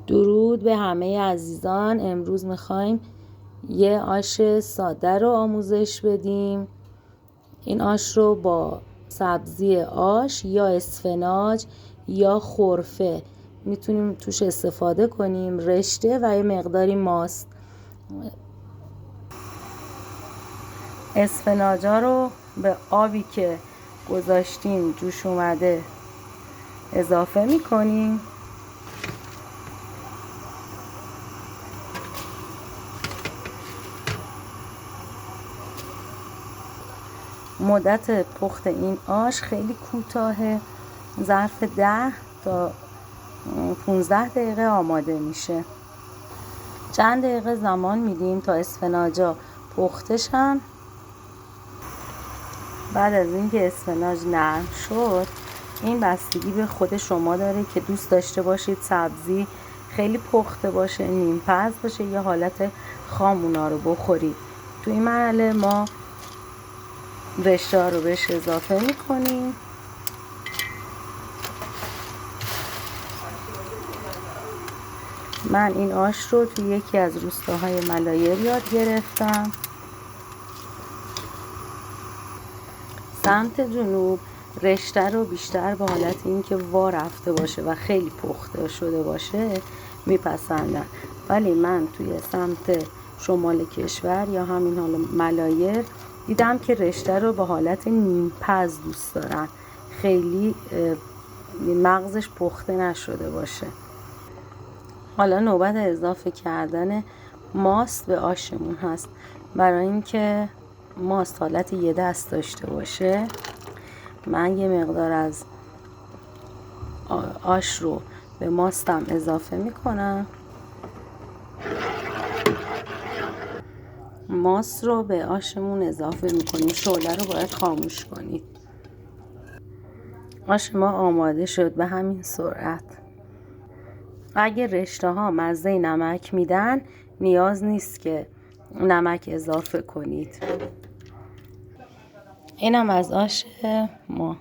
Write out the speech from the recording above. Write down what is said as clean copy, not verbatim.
درود به همه عزیزان. امروز میخوایم یه آش ساده رو آموزش بدیم. این آش رو با سبزی آش یا اسفناج یا خرفه میتونیم توش استفاده کنیم، رشته و یه مقداری ماست. اسفناجا رو به آبی که گذاشتیم جوش اومده اضافه میکنیم. مدت پخت این آش خیلی کوتاهه، ظرف 10 تا 15 دقیقه آماده میشه. چند دقیقه زمان میدیم تا اسفناجا پخته شن. بعد از اینکه اسفناج نرم شد، این بستگی به خود شما داره که دوست داشته باشید سبزی خیلی پخته باشه، نیم پز باشه یا حالت خام اونا رو بخورید. تو این مرحله ما رشته رو بهش اضافه میکنیم. من این آش رو توی یکی از روستاهای ملایر یاد گرفتم. سمت جنوب رشته رو بیشتر به حالت اینکه وا رفته باشه و خیلی پخته شده باشه میپسندن، ولی من توی سمت شمال کشور یا همین حالا ملایر دیدم که رشته رو به حالت نیم پز دوست دارن، خیلی مغزش پخته نشده باشه. حالا نوبت اضافه کردن ماست به آشمون هست. برای اینکه ماست حالت یه دست داشته باشه، من یه مقدار از آش رو به ماستم اضافه میکنم. ماست رو به آشمون اضافه میکنیم. شعله رو باید خاموش کنید. آش ما آماده شد به همین سرعت. اگه رشته ها مزه نمک میدن، نیاز نیست که نمک اضافه کنید. اینم از آش ما.